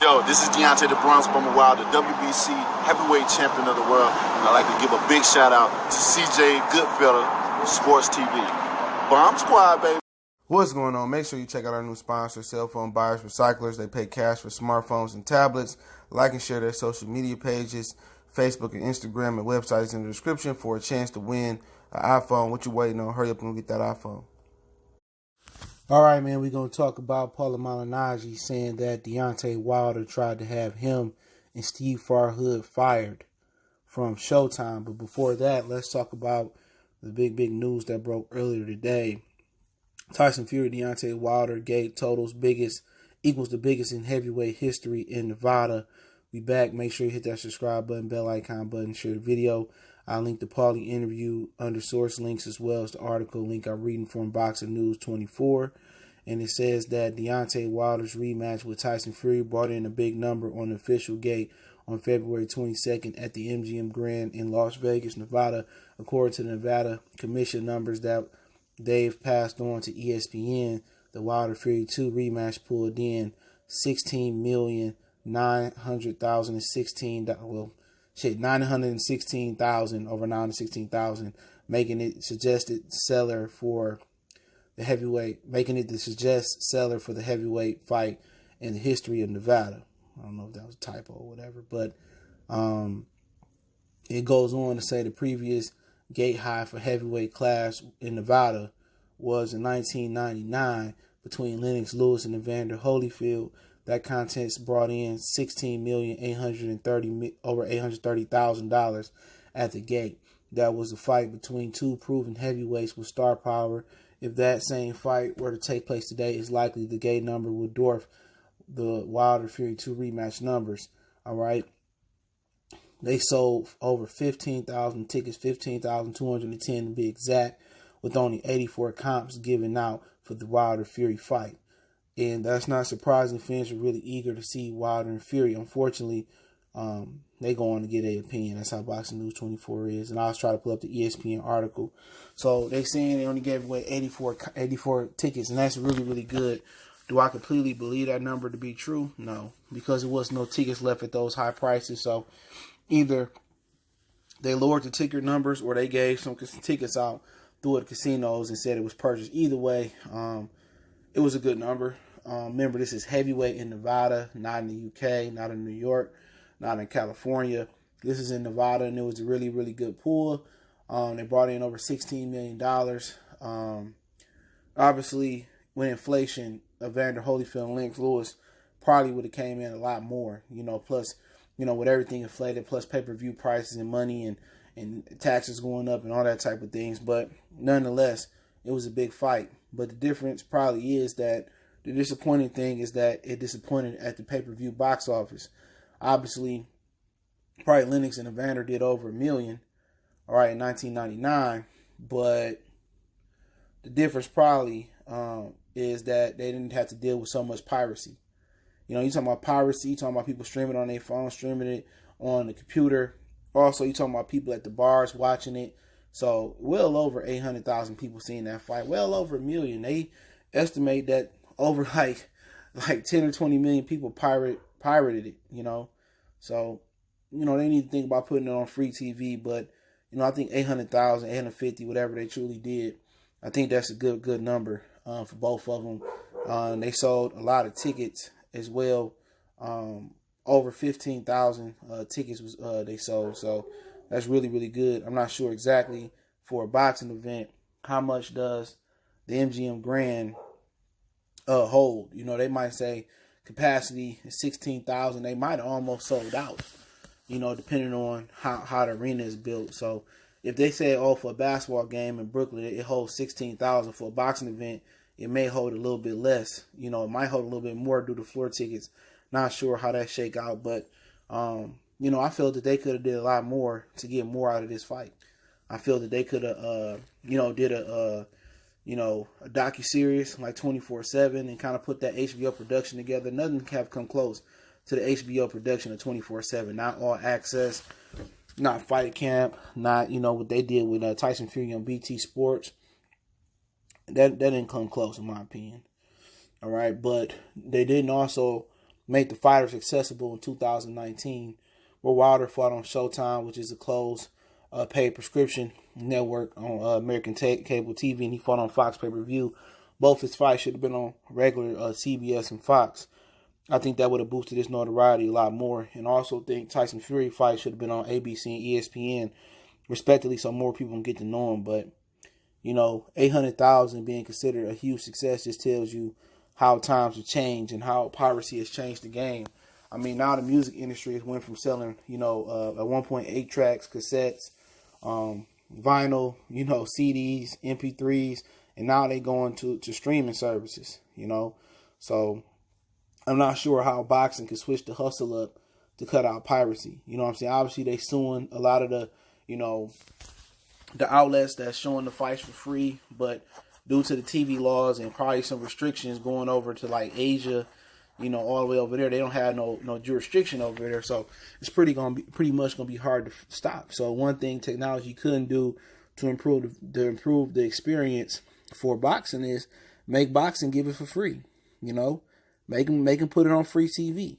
Yo, this is Deontay the Bronx Bomber Wild, the WBC heavyweight champion of the world. And I'd like to give a big shout out to CJ Goodfellow of Sports TV. Bomb Squad, baby. What's going on? Make sure you check out our new sponsor, Cell Phone Buyers Recyclers. They pay cash for smartphones and tablets. Like and share their social media pages, Facebook and Instagram, and websites in the description for a chance to win an iPhone. What you waiting on? Hurry up and get that iPhone. All right, man, we're going to talk about Paulie Malignaggi saying that Deontay Wilder tried to have him and Steve Farhood fired from Showtime. But before that, let's talk about the big news that broke earlier today. Tyson Fury, Deontay Wilder gate totals equals the biggest in heavyweight history in Nevada. We back. Make sure you hit that subscribe button, bell icon button, share the video. I'll link the Paulie interview under source links as well as the article link I'm reading from Boxing News 24. And it says that Deontay Wilder's rematch with Tyson Fury brought in a big number on the official gate on February 22nd at the MGM Grand in Las Vegas, Nevada. According to the Nevada Commission numbers that they've passed on to ESPN, the Wilder Fury 2 rematch pulled in $916,000 over 916,000, making it the suggested seller for the heavyweight fight in the history of Nevada. I don't know if that was a typo or whatever, but it goes on to say the previous gate high for heavyweight class in Nevada was in 1999 between Lennox Lewis and Evander Holyfield. That contest brought in over $830,000 at the gate. That was a fight between two proven heavyweights with star power. If that same fight were to take place today, it's likely the gate number would dwarf the Wilder Fury 2 rematch numbers. All right. They sold over 15,000 tickets, 15,210 to be exact, with only 84 comps given out for the Wilder Fury fight. And that's not surprising. Fans are really eager to see Wilder and Fury. Unfortunately, they go on to get an opinion. That's how Boxing News 24 is. And I was trying to pull up the ESPN article. So they saying they only gave away 84 tickets, and that's really good. Do I completely believe that number to be true? No, because there was no tickets left at those high prices. So either they lowered the ticket numbers or they gave some tickets out through the casinos and said it was purchased. Either way, it was a good number. Remember, this is heavyweight in Nevada, not in the UK, not in New York, not in California. This is in Nevada, and it was a really good pool. They brought in over $16 million. Obviously, with inflation, Evander Holyfield and Lennox Lewis probably would have came in a lot more, plus, with everything inflated, plus pay-per-view prices and money and taxes going up and all that type of things. But nonetheless, it was a big fight. But the difference probably is that the disappointing thing is that it disappointed at the pay-per-view box office. Obviously, probably Lennox and Evander did over $1 million, all right, in 1999. But the difference probably is that they didn't have to deal with so much piracy. You talking about piracy, you talking about people streaming on their phone, streaming it on the computer. Also, you talking about people at the bars watching it. So, well over 800,000 people seeing that fight. Well over 1 million. They estimate that over like 10 or 20 million people pirated it, So, they need to think about putting it on free TV. But, I think 800,000, 850, whatever they truly did, I think that's a good number for both of them. They sold a lot of tickets as well. Over 15,000 tickets was they sold. So that's really good. I'm not sure exactly for a boxing event how much does the MGM Grand hold. They might say capacity is 16,000. They might have almost sold out. Depending on how the arena is built. So if they say, for a basketball game in Brooklyn, it holds 16,000, for a boxing event, it may hold a little bit less. It might hold a little bit more due to floor tickets. Not sure how that shake out, but, I feel that they could have did a lot more to get more out of this fight. I feel that they could have, did a docuseries like 24/7 and kind of put that HBO production together. Nothing have come close to the HBO production of 24/7. Not All Access, not Fight Camp, not, what they did with Tyson Fury on BT Sports. That didn't come close in my opinion. All right, but they didn't also made the fighters accessible in 2019, where Wilder fought on Showtime, which is a closed paid prescription network on American cable TV, and he fought on Fox pay-per-view. Both his fights should have been on regular CBS and Fox. I think that would have boosted his notoriety a lot more. And also think Tyson Fury fight should have been on ABC and ESPN, respectively, so more people can get to know him. But, 800,000 being considered a huge success just tells you how times have changed and how piracy has changed the game. I mean, now the music industry has went from selling, at 1.8 tracks, cassettes, vinyl, CDs, MP3s, and now they going to streaming services, So I'm not sure how boxing can switch the hustle up to cut out piracy. You know what I'm saying? Obviously, they suing a lot of the, the outlets that's showing the fights for free, but due to the TV laws and probably some restrictions going over to like Asia, all the way over there, they don't have no jurisdiction over there. So it's pretty much gonna be hard to stop. So one thing technology couldn't do to improve the experience for boxing is make boxing give it for free. Make them put it on free TV.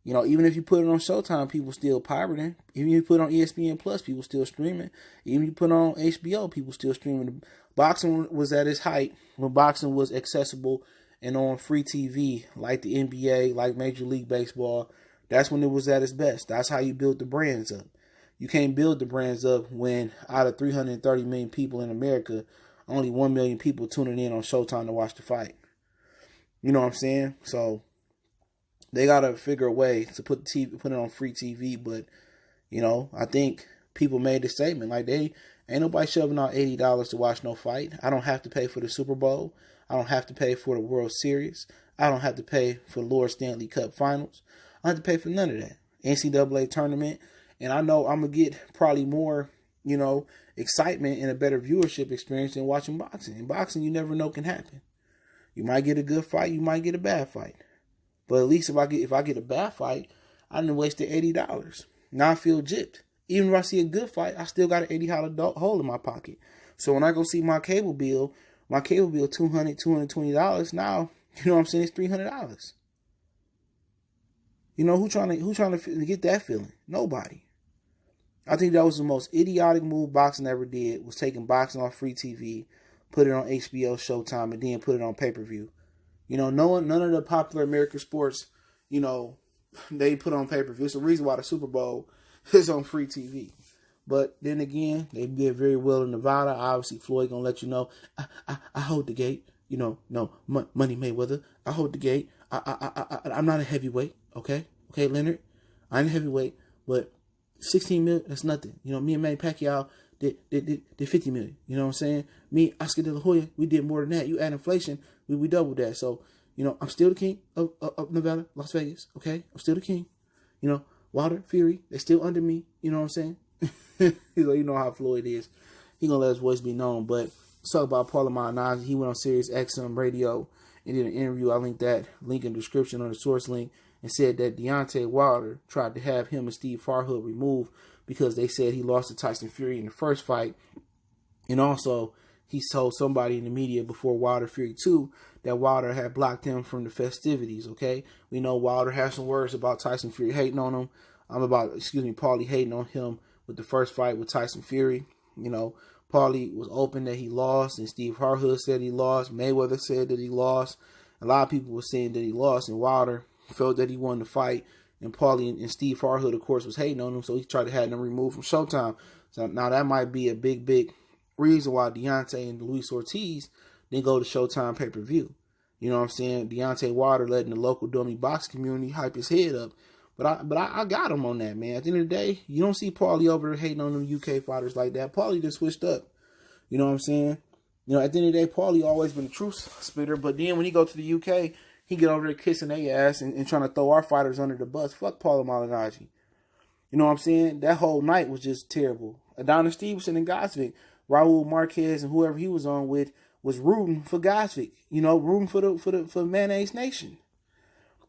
Even if you put it on Showtime, people still pirating. Even if you put it on ESPN Plus, people still streaming. Even if you put it on HBO, people still streaming. Boxing was at its height when boxing was accessible and on free TV, like the NBA, like Major League Baseball. That's when it was at its best. That's how you build the brands up. You can't build the brands up when out of 330 million people in America, only 1 million people tuning in on Showtime to watch the fight. You know what I'm saying? So they gotta figure a way to put it on free TV. But I think people made the statement like ain't nobody shoving out $80 to watch no fight. I don't have to pay for the Super Bowl. I don't have to pay for the World Series. I don't have to pay for the Lord Stanley Cup Finals. I don't have to pay for none of that. NCAA tournament, and I know I'm gonna get probably more excitement and a better viewership experience than watching boxing. In boxing, you never know what can happen. You might get a good fight, you might get a bad fight. But at least if I get a bad fight, I done wasted $80. Now I feel gypped. Even if I see a good fight, I still got an $80 hole in my pocket. So when I go see my cable bill $200, $220. Now, what I'm saying, it's $300. Who trying to get that feeling? Nobody. I think that was the most idiotic move boxing ever did, was taking boxing off free TV, put it on HBO, Showtime, and then put it on pay-per-view. None of the popular American sports, they put on pay-per-view. It's the reason why the Super Bowl is on free TV. But then again, they did very well in Nevada. Obviously, Floyd gonna let you know, I hold the gate. No, Money Mayweather, I hold the gate. I'm not a heavyweight, okay, Leonard, I ain't a heavyweight, but 16 million, that's nothing. Me and Manny Pacquiao did 50 million. You know what I'm saying? Me, Oscar De La Hoya, we did more than that. You add inflation, we doubled that. So, I'm still the king of Nevada, Las Vegas, okay? I'm still the king. Wilder, Fury, they still under me. You know what I'm saying? He's like, how Floyd is. He gonna let his voice be known. But let's talk about Paulie Malignaggi. He went on Sirius XM radio and did an interview. I linked that link in the description on the source link, and said that Deontay Wilder tried to have him and Steve Farhood removed because they said he lost to Tyson Fury in the first fight. And also, he told somebody in the media before Wilder Fury 2 that Wilder had blocked him from the festivities, okay? We know Wilder has some words about Tyson Fury hating on him. Paulie hating on him with the first fight with Tyson Fury. Paulie was open that he lost, and Steve Farhood said he lost. Mayweather said that he lost. A lot of people were saying that he lost, and Wilder felt that he won the fight. And Paulie and Steve Farhood, of course, was hating on him, so he tried to have them removed from Showtime. So now that might be a big reason why Deontay and Luis Ortiz didn't go to Showtime pay-per-view. You know what I'm saying? Deontay Wilder letting the local dummy box community hype his head up. But I got him on that, man. At the end of the day, you don't see Paulie over there hating on them UK fighters like that. Paulie just switched up. You know what I'm saying? At the end of the day, Paulie always been a truth spitter. But then when he go to the UK, he get over there kissing their ass and trying to throw our fighters under the bus. Fuck Paulie Malignaggi. You know what I'm saying? That whole night was just terrible. Adonis Stevenson and Gosvick, Raul Marquez and whoever he was on with was rooting for Gosvick. Rooting for Mayonnaise Nation.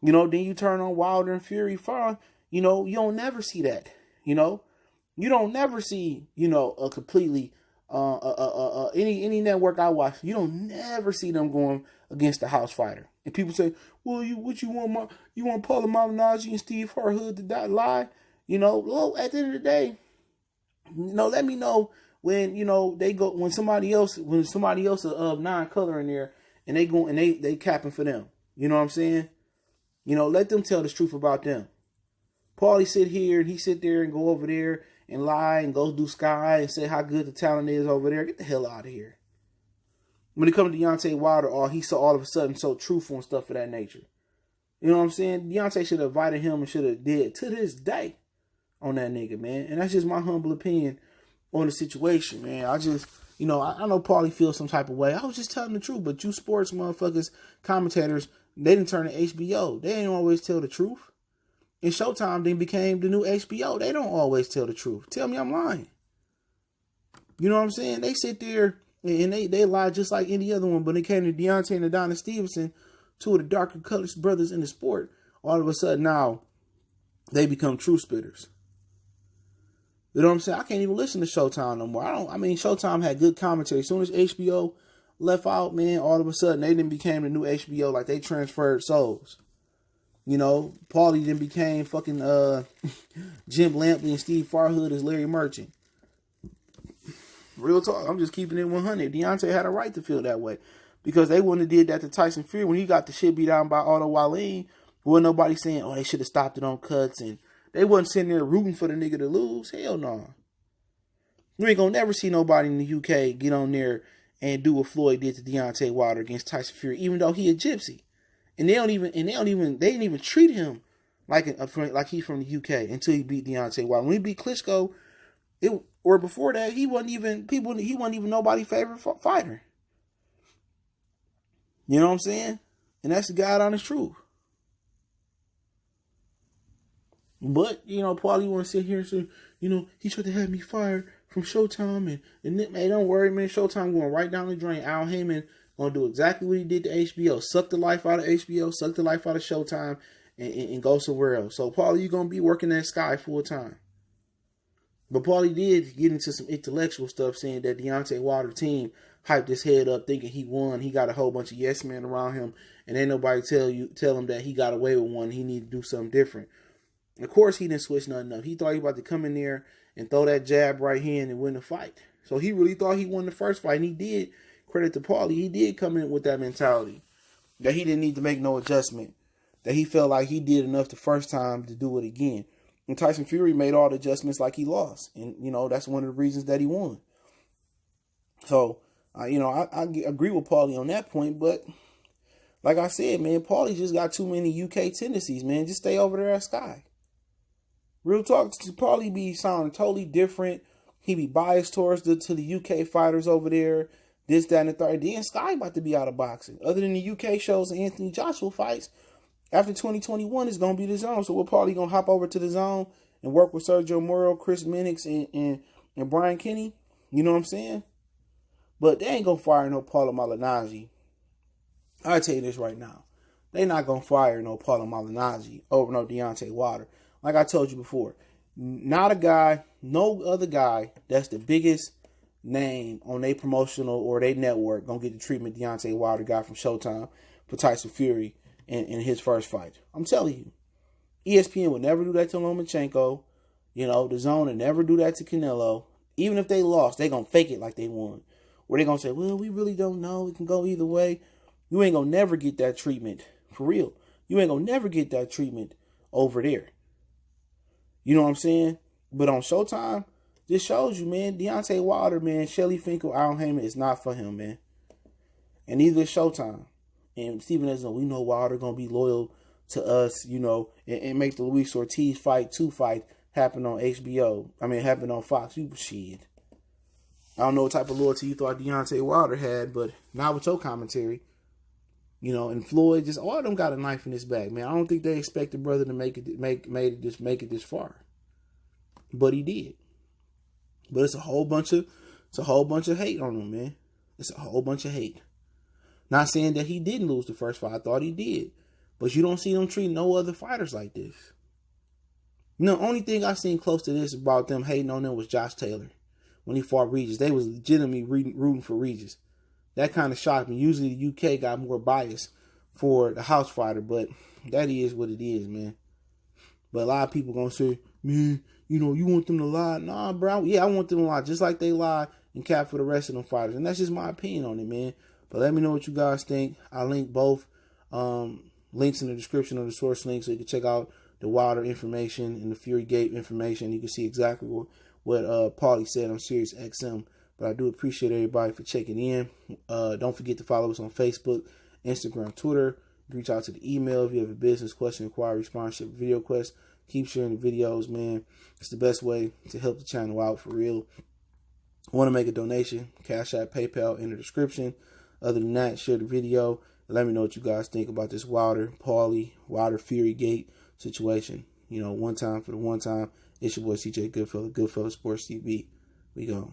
Then you turn on Wilder and Fury Farr. You don't never see that. You don't never see a completely any network I watch. You don't never see them going against the house fighter. And people say, well, you want Paulie Malignaggi and Steve Harhood to lie? Well, at the end of the day, let me know when, when somebody else of non-color in there and they capping for them. You know what I'm saying? Let them tell the truth about them. Paulie sit here and he sit there and go over there and lie and go do Sky and say how good the talent is over there. Get the hell out of here. When it comes to Deontay Wilder, he's so all of a sudden so truthful and stuff of that nature. You know what I'm saying? Deontay should have invited him and should have did to this day on that nigga, man. And that's just my humble opinion on the situation, man. I just, I know Paulie feels some type of way. I was just telling the truth, but you sports motherfuckers, commentators, they didn't turn to HBO. They ain't always tell the truth. And Showtime then became the new HBO. They don't always tell the truth. Tell me I'm lying. You know what I'm saying? They sit there and they lie just like any other one. But it came to Deontay and Adonis Stevenson, two of the darker colored brothers in the sport. All of a sudden now, they become true spitters. You know what I'm saying? I can't even listen to Showtime no more. Showtime had good commentary. As soon as HBO left out, man, all of a sudden they then became the new HBO, like they transferred souls. Paulie then became fucking Jim Lampley and Steve Farhood as Larry Merchant. Real talk, I'm just keeping it 100. Deontay had a right to feel that way because they wouldn't have did that to Tyson Fury when he got the shit beat down by Otto Wallin. Wasn't nobody saying, oh, they should have stopped it on cuts, and they wasn't sitting there rooting for the nigga to lose. Hell no. You ain't gonna never see nobody in the UK get on there and do what Floyd did to Deontay Wilder against Tyson Fury, even though he a gypsy. And they didn't even treat him like he's from the UK until he beat Deontay Wilder. When he beat Klitschko, or before that, he wasn't even nobody's favorite fighter. You know what I'm saying? And that's the God honest truth. But, Paulie want to sit here and say, he should have had me fired from Showtime. And hey, don't worry, man. Showtime going right down the drain. Al Heyman going to do exactly what he did to HBO. Suck the life out of HBO, suck the life out of Showtime, and go somewhere else. So, Paulie, you're going to be working at Sky full time. But Paulie did get into some intellectual stuff saying that Deontay Wilder team hyped his head up thinking he won. He got a whole bunch of yes men around him. And ain't nobody tell him that he got away with one. He need to do something different. Of course, he didn't switch nothing up. He thought he was about to come in there and throw that jab right hand and win the fight. So he really thought he won the first fight. And he did. Credit to Paulie. He did come in with that mentality that he didn't need to make no adjustment. That he felt like he did enough the first time to do it again. And Tyson Fury made all the adjustments like he lost. And, that's one of the reasons that he won. So, I agree with Paulie on that point. But, like I said, man, Paulie just got too many UK tendencies, man. Just stay over there at Sky. Real talk, Paulie be sounding totally different. He be biased towards the UK fighters over there. This, that, and the third. Then Sky about to be out of boxing. Other than the UK shows and Anthony Joshua fights, after 2021 it's going to be the zone. So we're probably going to hop over to the zone and work with Sergio Moro, Chris Minix, and Brian Kenny. You know what I'm saying? But they ain't going to fire no Paulie Malignaggi. I'll tell you this right now. They not going to fire no Paulie Malignaggi over no Deontay Wilder. Like I told you before, not a guy, no other guy that's the biggest name on their promotional or their network gonna get the treatment Deontay Wilder got from Showtime for Tyson Fury in his first fight. I'm telling you, ESPN would never do that to Lomachenko. The Zone would never do that to Canelo. Even if they lost, they gonna fake it like they won. Or they gonna say, well, we really don't know. It can go either way. You ain't gonna never get that treatment. For real. You ain't gonna never get that treatment over there. You know what I'm saying? But on Showtime, this shows you, man, Deontay Wilder, man, Shelly Finkel, Al Heyman is not for him, man. And neither is Showtime. And Stephen A. we know Wilder going to be loyal to us, and make the Luis Ortiz fight happen on HBO. Happen on Fox. You shit. I don't know what type of loyalty you thought Deontay Wilder had, but not with your commentary. And Floyd, just all of them got a knife in his back, man. I don't think they expect the brother to make it this far, but he did. But it's a whole bunch of hate on him, man. It's a whole bunch of hate. Not saying that he didn't lose the first fight. I thought he did, but you don't see them treat no other fighters like this. The only thing I seen close to this about them hating on them was Josh Taylor when he fought Regis. They was legitimately rooting for Regis. That kind of shocked me. Usually the UK got more bias for the house fighter, but that is what it is, man. But a lot of people gonna say, man, you want them to lie. Nah, bro. Yeah, I want them to lie just like they lie and cap for the rest of them fighters. And that's just my opinion on it, man. But let me know what you guys think. I'll link both links in the description of the source link so you can check out the Wilder information and the Fury Gate information. You can see exactly what Paulie said on Sirius XM. But I do appreciate everybody for checking in. Don't forget to follow us on Facebook, Instagram, Twitter. Reach out to the email if you have a business question, inquiry, sponsorship, video quest. Keep sharing the videos, man. It's the best way to help the channel out for real. Want to make a donation? Cash App, PayPal in the description. Other than that, share the video. Let me know what you guys think about this Wilder Fury Gate situation. One time for the one time. It's your boy CJ Goodfellow, Goodfellow Sports TV. We go.